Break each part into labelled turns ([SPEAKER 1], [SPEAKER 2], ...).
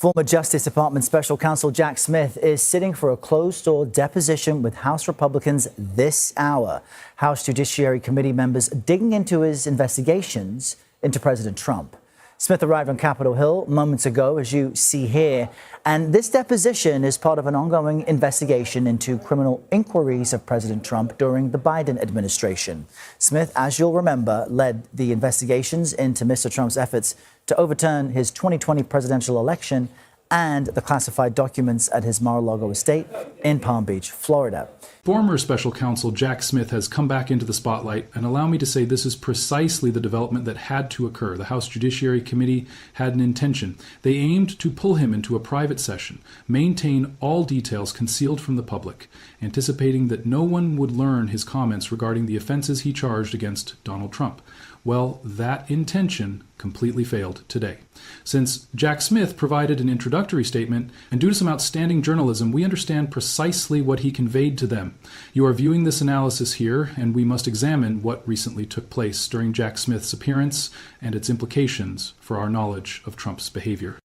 [SPEAKER 1] Former Justice Department Special Counsel Jack Smith is sitting for a closed-door deposition with House Republicans this hour. House Judiciary Committee members digging into his investigations into President Trump. Smith arrived on Capitol Hill moments ago, as you see here, and this deposition is part of an ongoing investigation into criminal inquiries of President Trump during the Biden administration. Smith, as you'll remember, led the investigations into Mr. Trump's efforts to overturn his 2020 presidential election and the classified documents at his Mar-a-Lago estate in Palm Beach, Florida.
[SPEAKER 2] Former Special Counsel Jack Smith has come back into the spotlight, and allow me to say this is precisely the development that had to occur. The House Judiciary Committee had an intention. They aimed to pull him into a private session, maintain all details concealed from the public, anticipating that no one would learn his comments regarding the offenses he charged against Donald Trump. Well, that intention completely failed today. Since Jack Smith provided an introductory statement, and due to some outstanding journalism, we understand precisely what he conveyed to them. You are viewing this analysis here, and we must examine what recently took place during Jack Smith's appearance and its implications for our knowledge of Trump's behavior.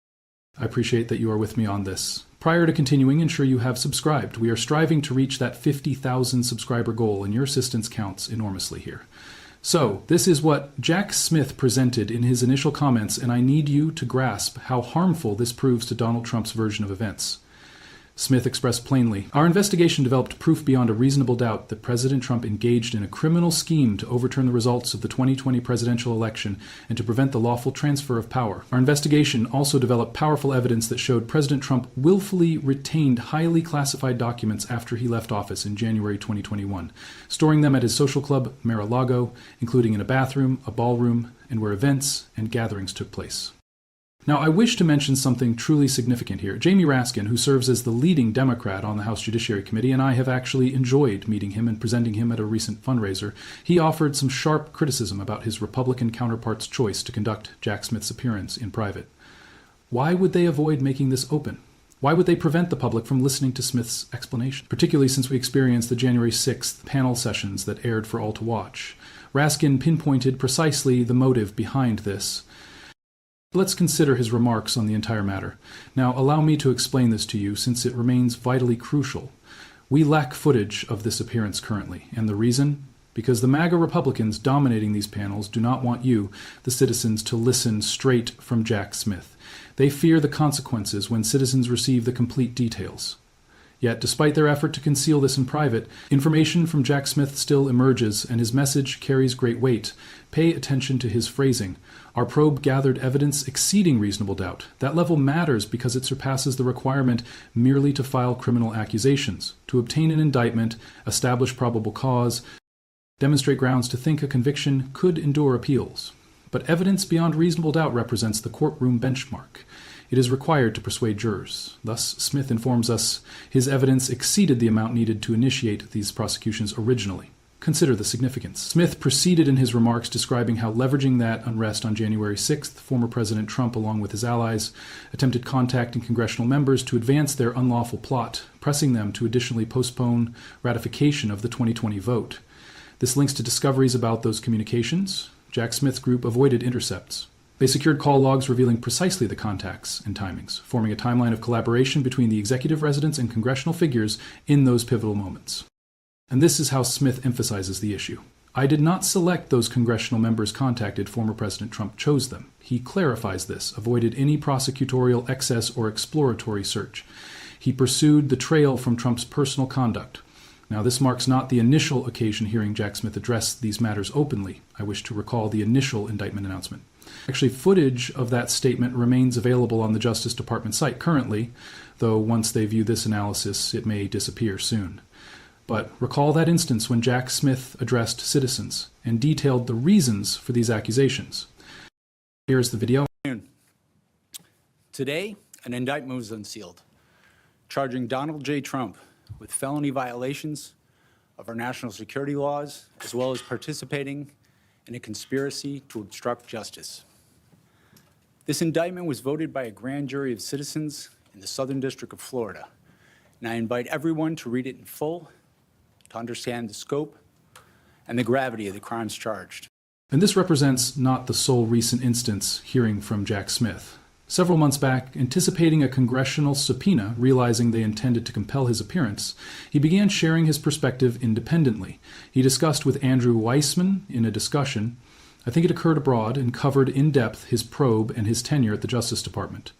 [SPEAKER 2] I appreciate that you are with me on this. Prior to continuing, ensure you have subscribed. We are striving to reach that 50,000 subscriber goal, and your assistance counts enormously here. So, this is what Jack Smith presented in his initial comments, and I need you to grasp how harmful this proves to Donald Trump's version of events. Smith expressed plainly, "Our investigation developed proof beyond a reasonable doubt that President Trump engaged in a criminal scheme to overturn the results of the 2020 presidential election and to prevent the lawful transfer of power. Our investigation also developed powerful evidence that showed President Trump willfully retained highly classified documents after he left office in January 2021, storing them at his social club, Mar-a-Lago, including in a bathroom, a ballroom, and where events and gatherings took place." Now, I wish to mention something truly significant here. Jamie Raskin, who serves as the leading Democrat on the House Judiciary Committee, and I have actually enjoyed meeting him and presenting him at a recent fundraiser, he offered some sharp criticism about his Republican counterpart's choice to conduct Jack Smith's appearance in private. Why would they avoid making this open? Why would they prevent the public from listening to Smith's explanation, particularly since we experienced the January 6th panel sessions that aired for all to watch? Raskin pinpointed precisely the motive behind this. Let's consider his remarks on the entire matter. Now, allow me to explain this to you, since it remains vitally crucial. We lack footage of this appearance currently, and the reason? Because the MAGA Republicans dominating these panels do not want you, the citizens, to listen straight from Jack Smith. They fear the consequences when citizens receive the complete details. Yet, despite their effort to conceal this in private, information from Jack Smith still emerges, and his message carries great weight. Pay attention to his phrasing. Our probe gathered evidence exceeding reasonable doubt. That level matters because it surpasses the requirement merely to file criminal accusations, to obtain an indictment, establish probable cause, demonstrate grounds to think a conviction could endure appeals. But evidence beyond reasonable doubt represents the courtroom benchmark. It is required to persuade jurors. Thus, Smith informs us his evidence exceeded the amount needed to initiate these prosecutions originally. Consider the significance. Smith proceeded in his remarks describing how leveraging that unrest on January 6th, former President Trump, along with his allies, attempted contacting congressional members to advance their unlawful plot, pressing them to additionally postpone ratification of the 2020 vote. This links to discoveries about those communications. Jack Smith's group avoided intercepts. They secured call logs revealing precisely the contacts and timings, forming a timeline of collaboration between the executive residence and congressional figures in those pivotal moments. And this is how Smith emphasizes the issue. I did not select those congressional members contacted. Former President Trump chose them. He clarifies this, avoided any prosecutorial excess or exploratory search. He pursued the trail from Trump's personal conduct. Now, this marks not the initial occasion hearing Jack Smith address these matters openly. I wish to recall the initial indictment announcement. Actually, footage of that statement remains available on the Justice Department site currently, though once they view this analysis, it may disappear soon. But recall that instance when Jack Smith addressed citizens and detailed the reasons for these accusations. Here's the video.
[SPEAKER 3] Today, an indictment was unsealed, charging Donald J. Trump with felony violations of our national security laws, as well as participating in a conspiracy to obstruct justice. This indictment was voted by a grand jury of citizens in the Southern District of Florida, and I invite everyone to read it in full to understand the scope and the gravity of the crimes charged.
[SPEAKER 2] And this represents not the sole recent instance hearing from Jack Smith. Several months back, anticipating a congressional subpoena, realizing they intended to compel his appearance, he began sharing his perspective independently. He discussed with Andrew Weissman in a discussion, I think it occurred abroad, and covered in depth his probe and his tenure at the Justice Department.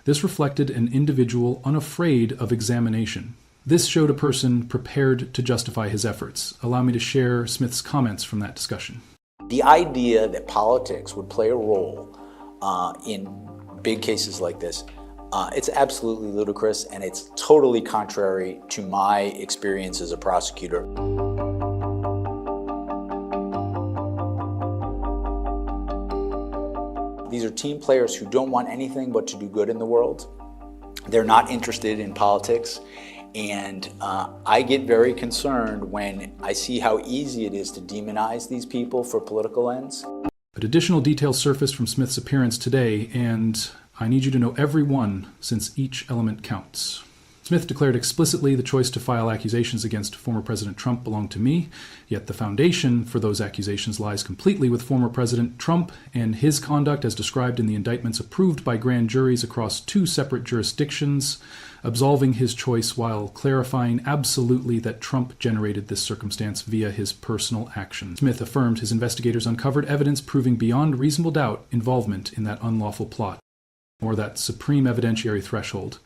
[SPEAKER 2] This reflected an individual unafraid of examination. This showed a person prepared to justify his efforts. Allow me to share Smith's comments from that discussion.
[SPEAKER 4] The idea that politics would play a role in big cases like this, it's absolutely ludicrous, and it's totally contrary to my experience as a prosecutor. These are team players who don't want anything but to do good in the world. They're not interested in politics, and I get very concerned when I see how easy it is to demonize these people for political ends.
[SPEAKER 2] But additional details surfaced from Smith's appearance today, and I need you to know every one, since each element counts. Smith declared explicitly the choice to file accusations against former President Trump belonged to me, yet the foundation for those accusations lies completely with former President Trump and his conduct as described in the indictments approved by grand juries across 2 separate jurisdictions, absolving his choice while clarifying absolutely that Trump generated this circumstance via his personal actions. Smith affirmed his investigators uncovered evidence proving beyond reasonable doubt involvement in that unlawful plot, or that supreme evidentiary threshold.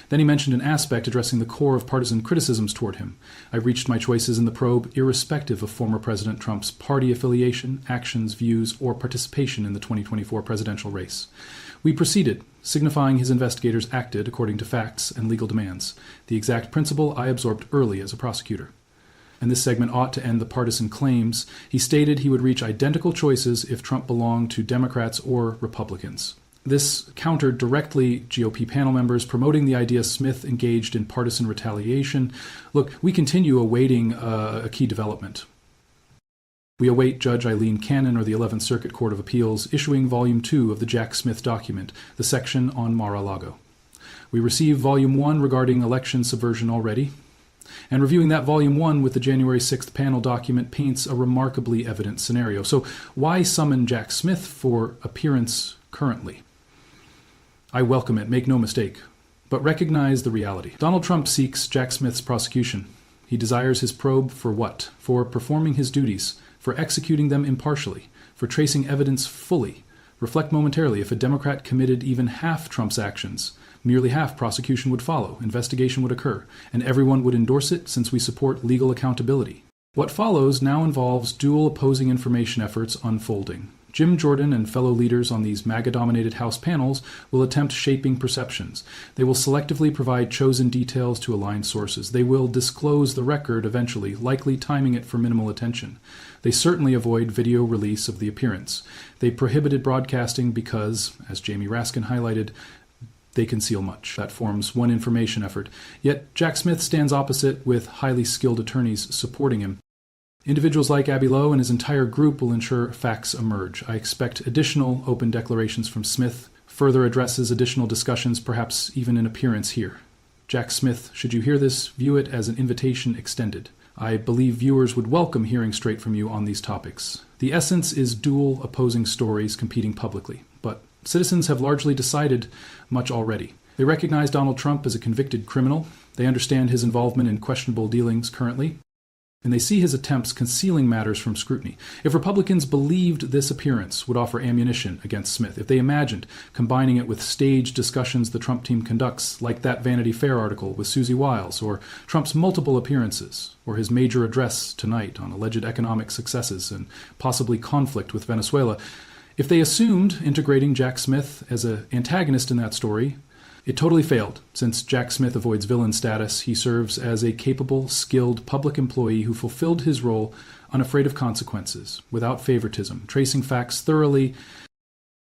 [SPEAKER 2] Then he mentioned an aspect addressing the core of partisan criticisms toward him. I reached my choices in the probe irrespective of former President Trump's party affiliation, actions, views, or participation in the 2024 presidential race. We proceeded, signifying his investigators acted according to facts and legal demands, the exact principle I absorbed early as a prosecutor. And this segment ought to end the partisan claims. He stated he would reach identical choices if Trump belonged to Democrats or Republicans. This countered directly GOP panel members promoting the idea Smith engaged in partisan retaliation. Look, we continue awaiting a key development. We await Judge Eileen Cannon or the 11th Circuit Court of Appeals issuing Volume 2 of the Jack Smith document, the section on Mar-a-Lago. We received Volume 1 regarding election subversion already, and reviewing that Volume 1 with the January 6th panel document paints a remarkably evident scenario. So why summon Jack Smith for appearance currently? I welcome it, make no mistake, but recognize the reality. Donald Trump seeks Jack Smith's prosecution. He desires his probe for what? For performing his duties, for executing them impartially, for tracing evidence fully. Reflect momentarily, if a Democrat committed even half Trump's actions, merely half prosecution would follow, investigation would occur, and everyone would endorse it since we support legal accountability. What follows now involves dual opposing information efforts unfolding. Jim Jordan and fellow leaders on these MAGA-dominated House panels will attempt shaping perceptions. They will selectively provide chosen details to aligned sources. They will disclose the record eventually, likely timing it for minimal attention. They certainly avoid video release of the appearance. They prohibited broadcasting because, as Jamie Raskin highlighted, they conceal much. That forms one information effort. Yet Jack Smith stands opposite with highly skilled attorneys supporting him. Individuals like Abby Lowe and his entire group will ensure facts emerge. I expect additional open declarations from Smith, further addresses, additional discussions, perhaps even an appearance here. Jack Smith, should you hear this, view it as an invitation extended. I believe viewers would welcome hearing straight from you on these topics. The essence is dual opposing stories competing publicly, but citizens have largely decided much already. They recognize Donald Trump as a convicted criminal. They understand his involvement in questionable dealings currently, and they see his attempts concealing matters from scrutiny. If Republicans believed this appearance would offer ammunition against Smith, if they imagined combining it with staged discussions the Trump team conducts, like that Vanity Fair article with Susie Wiles, or Trump's multiple appearances, or his major address tonight on alleged economic successes and possibly conflict with Venezuela, if they assumed integrating Jack Smith as an antagonist in that story, it totally failed. Since Jack Smith avoids villain status, he serves as a capable, skilled public employee who fulfilled his role unafraid of consequences, without favoritism, tracing facts thoroughly.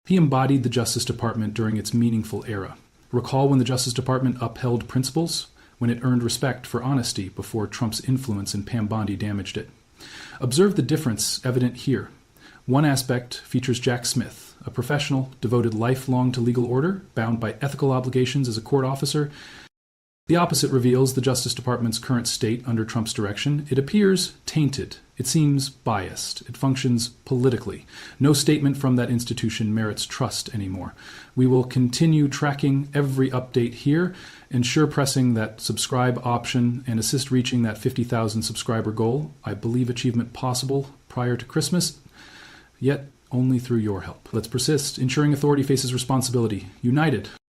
[SPEAKER 2] He embodied the Justice Department during its meaningful era. Recall when the Justice Department upheld principles, when it earned respect for honesty before Trump's influence in Pam Bondi damaged it. Observe the difference evident here. One aspect features Jack Smith, a professional devoted lifelong to legal order, bound by ethical obligations as a court officer. The opposite reveals the Justice Department's current state under Trump's direction. It appears tainted. It seems biased. It functions politically. No statement from that institution merits trust anymore. We will continue tracking every update here, ensure pressing that subscribe option, and assist reaching that 50,000 subscriber goal. I believe achievement possible prior to Christmas, yet only through your help. Let's persist. Ensuring authority faces responsibility. United,